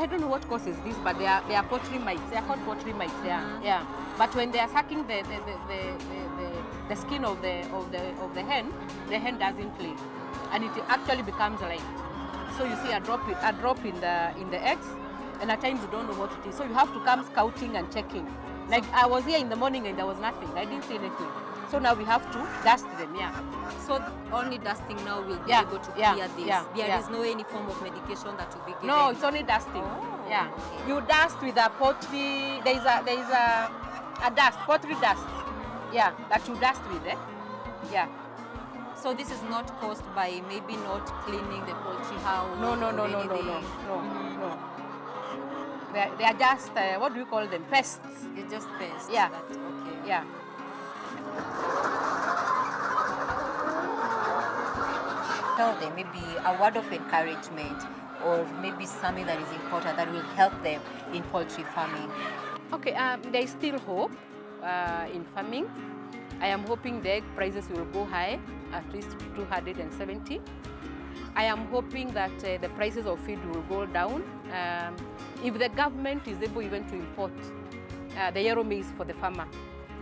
I don't know what causes this, but they are poultry mites. They are called poultry mites. Yeah. But when they are sucking the skin of the hen doesn't lay, and it actually becomes light. So you see a drop in the eggs, and at times you don't know what it is. So you have to come scouting and checking. Like I was here in the morning and there was nothing. I didn't see anything. So now we have to dust them. Yeah. So only dusting now will be able to clear this. There is no any form of medication that will be given. No, it's only dusting. Yeah. Okay. You dust with a poultry. There is a dust, poultry dust. Yeah, that you dust with. Yeah. So this is not caused by maybe not cleaning the poultry house. No. They are just what do you call them? Pests. It's just pests. Yeah. Okay. Yeah. Tell them maybe a word of encouragement or maybe something that is important that will help them in poultry farming. Okay, there is still hope in farming. I am hoping the egg prices will go high, at least 270. I am hoping that the prices of feed will go down. If the government is able even to import the yellow maize for the farmer,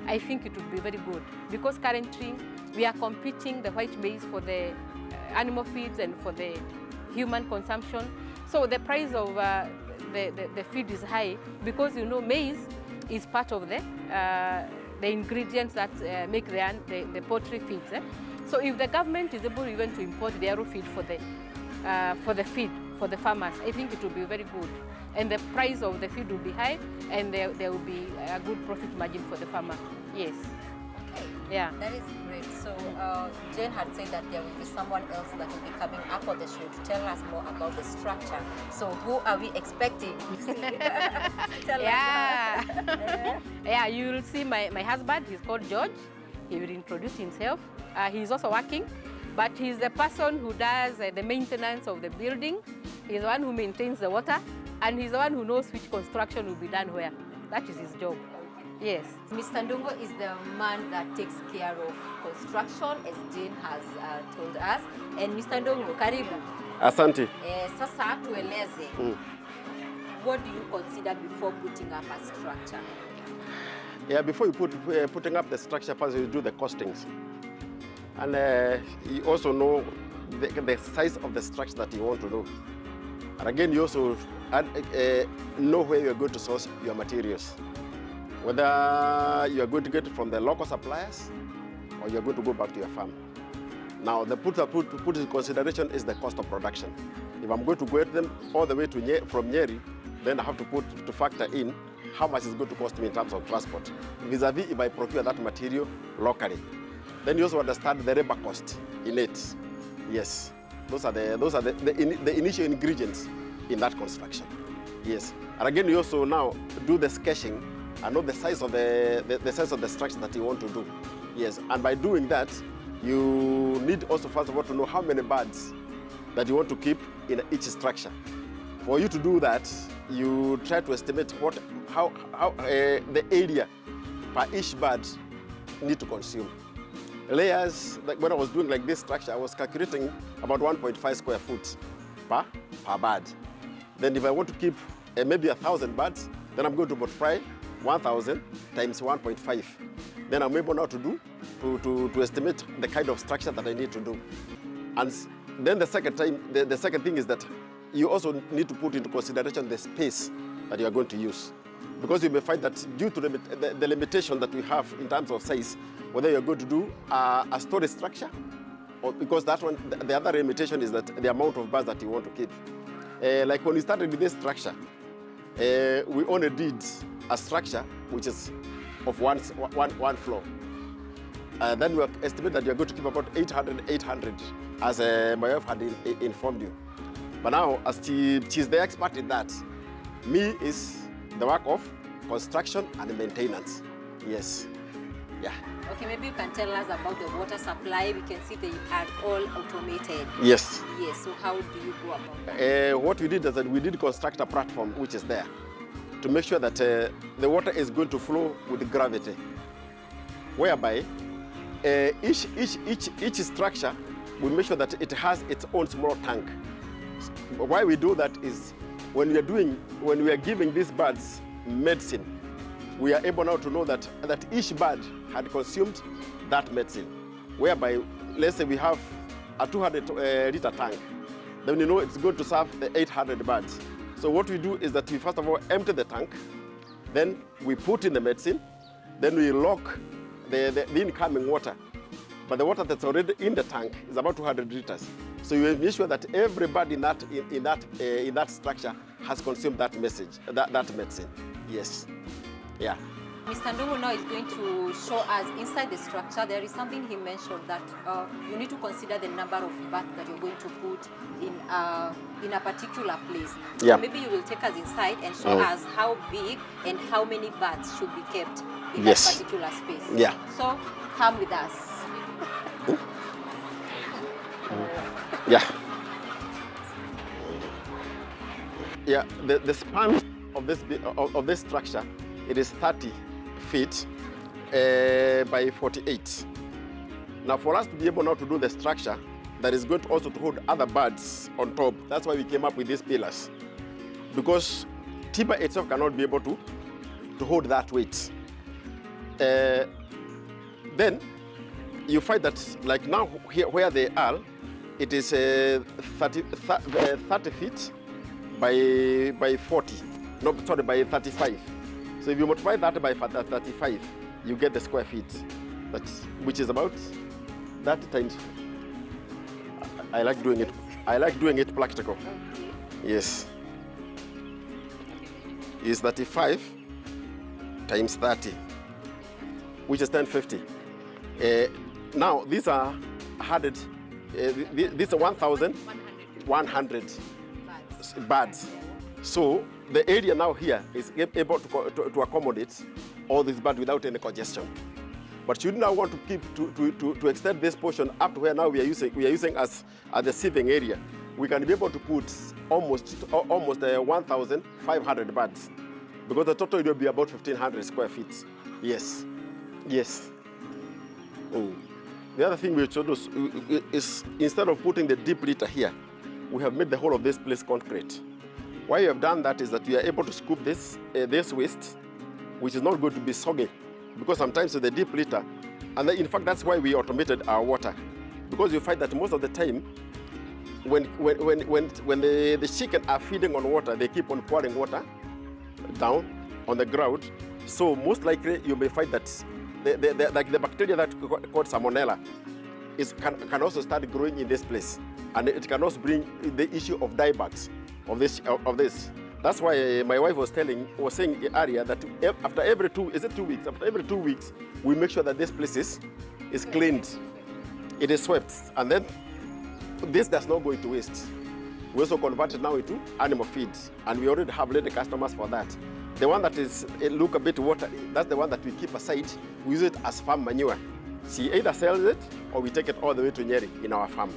I think it would be very good, because currently we are competing the white maize for the animal feeds and for the human consumption. So the price of the feed is high, because you know maize is part of the ingredients that make the poultry feeds. So if the government is able even to import the arrow feed for the feed for the farmers, I think it will be very good, and the price of the feed will be high, and there will be a good profit margin for the farmer. Yes. Okay. Yeah. That is great. So Jane had said that there will be someone else that will be coming up on the show to tell us more about the structure. So who are we expecting to see? Tell us. Yeah, you will see my husband. He's called George. He will introduce himself. He's also working, but he's the person who does the maintenance of the building. He's the one who maintains the water, and he's the one who knows which construction will be done where. That is his job. Yes. Mr. Ndungo is the man that takes care of construction, as Jane has told us. And Mr. Ndungo, karibu. Asante. Sasa tueleze. What do you consider before putting up a structure? Yeah, before you putting up the structure, first you do the costings. And you also know the size of the structure that you want to do. And again, you also know where you are going to source your materials. Whether you are going to get it from the local suppliers or you are going to go back to your farm. Now, the put in consideration is the cost of production. If I'm going to get them all the way from Nyeri, then I have to factor in how much it's going to cost me in terms of transport. Vis-a-vis if I procure that material locally. Then you also understand the labor cost in it. Yes, those are the initial ingredients in that construction. Yes, and again you also now do the sketching and know the size of the structure that you want to do. Yes, and by doing that, you need also first of all to know how many birds that you want to keep in each structure. For you to do that, you try to estimate how the area per each bird need to consume. Layers, like when I was doing like this structure, I was calculating about 1.5 square foot per bird. Then if I want to keep maybe 1,000 birds, then I'm going to multiply 1,000 times 1.5. Then I'm able now to estimate the kind of structure that I need to do. And then the second thing is that you also need to put into consideration the space that you are going to use. Because you may find that due to the limitation that we have in terms of size, whether you're going to do a storage structure, or because that one, the other limitation is that the amount of birds that you want to keep. Like when we started with this structure, we only did a structure which is of one floor. Then we estimate that you're going to keep about 800, as my wife had informed you. But now, as she's the expert in that, me is the work of construction and maintenance. Yes. Yeah. Okay, maybe you can tell us about the water supply. We can see they are all automated. Yes. Yes, so how do you go about that? What we did is that we did construct a platform which is there to make sure that the water is going to flow with gravity, whereby each structure, we make sure that it has its own small tank. Why we do that is when we are giving these birds medicine, we are able now to know that each bird had consumed that medicine. Whereby, let's say we have a 200 liter tank, then you know it's good to serve the 800 birds. So what we do is that we first of all empty the tank, then we put in the medicine, then we lock the incoming water. But the water that's already in the tank is about 200 liters. So you make sure that every bird in that structure has consumed that medicine. Yes. Yeah. Mr. Ndungu now is going to show us inside the structure. There is something he mentioned that you need to consider the number of birds that you're going to put in a particular place. Yeah. So maybe you will take us inside and show us how big and how many birds should be kept in that particular space. Yeah. So come with us. Yeah. Yeah. The span of this structure, it is 30 feet by 48. Now, for us to be able now to do the structure that is going to also to hold other birds on top, that's why we came up with these pillars, because timber itself cannot be able to hold that weight. Then you find that, like now here where they are, it is 30 feet by 40. No, sorry, by 35. So if you multiply that by 35, you get the square feet, which is about 30 times. I like doing it. I like doing it practical. Yes. Is 35 times 30, which is 1050. Now these are 100. These are 1,100 birds. So the area now here is able to accommodate all these birds without any congestion. But you now want to keep to extend this portion up to where now we are using as the sieving area. We can be able to put almost 1,500 birds, because the total will be about 1,500 square feet. Yes, yes. The other thing we should do is instead of putting the deep litter here, we have made the whole of this place concrete. Why we have done that is that we are able to scoop this waste, which is not going to be soggy, because sometimes with the deep litter, and in fact that's why we automated our water, because you find that most of the time when the chicken are feeding on water, they keep on pouring water down on the ground. So most likely you may find that the bacteria that called salmonella can also start growing in this place, and it can also bring the issue of diebags of this. That's why my wife was saying earlier that after every 2 weeks? After every 2 weeks, we make sure that this place is cleaned, it is swept, and then this does not go into waste. We also convert it now into animal feed, and we already have lady customers for that. The one that look a bit watery, that's the one that we keep aside. We use it as farm manure. She either sells it or we take it all the way to Nyeri in our farm.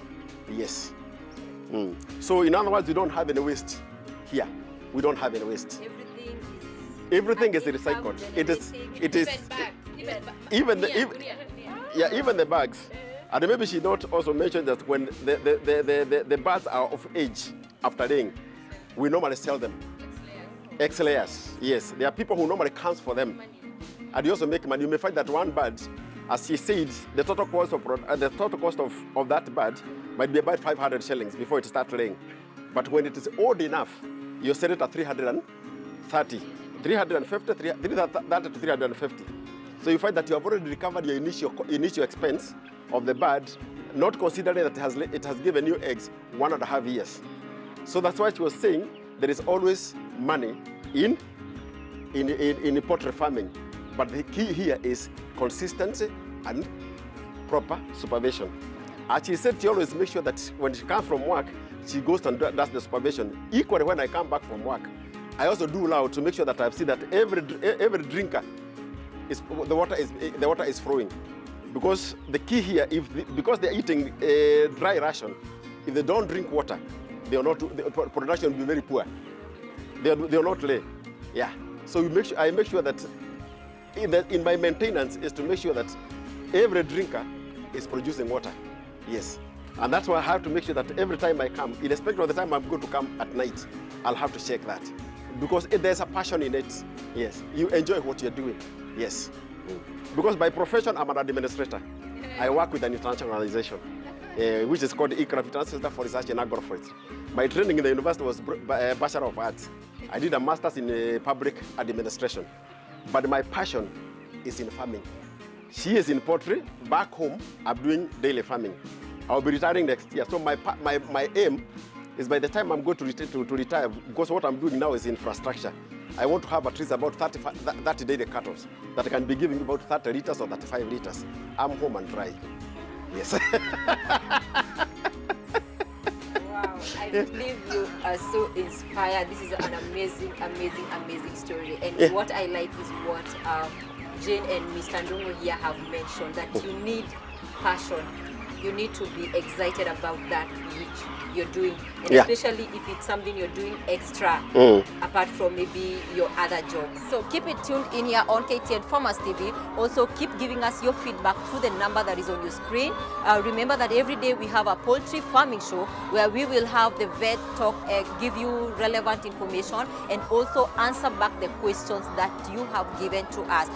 Yes. So in other words, we don't have any waste here. We don't have any waste. Everything is recycled. It is even the bags. And maybe she not also mentioned that when the birds are of age after laying, we normally sell them. X-layers. Yes, there are people who normally count for them, and you also make money. You may find that one bird, as she said, the total cost of that bird might be about 500 shillings before it starts laying. But when it is old enough, you sell it at 350 to 350. So you find that you have already recovered your initial expense of the bird, not considering that it has given you eggs 1.5 years. So that's why she was saying there is always money in poultry farming, but the key here is consistency and proper supervision. As she said, she always makes sure that when she comes from work, she goes and does the supervision. Equally, when I come back from work, I also do loud to make sure that I see that every drinker the water is flowing. Because the key here, because they're eating a dry ration, if they don't drink water, the production will be very poor. They will not lay. Yeah. So I make sure that in my maintenance is to make sure that every drinker is producing water. Yes. And that's why I have to make sure that every time I come, irrespective of the time I'm going to come at night, I'll have to check that. Because there's a passion in it. Yes. You enjoy what you're doing. Yes. Because by profession, I'm an administrator. I work with an international organization, which is called International Center for Research in Agroforestry. My training in the university was Bachelor of Arts. I did a master's in public administration. But my passion is in farming. She is in poultry. Back home, I'm doing daily farming. I'll be retiring next year. So my aim is by the time I'm going to retire, because what I'm doing now is infrastructure. I want to have at least about 30 daily cattle that can be giving about 30 liters or 35 liters. I'm home and dry. Yes. Wow, I believe you are so inspired. This is an amazing, amazing, amazing story. And what I like is what Jane and Mr. Ndungu here have mentioned, that you need passion. You need to be excited about that which you're doing, and especially if it's something you're doing extra apart from maybe your other jobs. So keep it tuned in here on KTN Farmers TV. Also keep giving us your feedback through the number that is on your screen. Remember that every day we have a poultry farming show where we will have the vet talk, give you relevant information and also answer back the questions that you have given to us.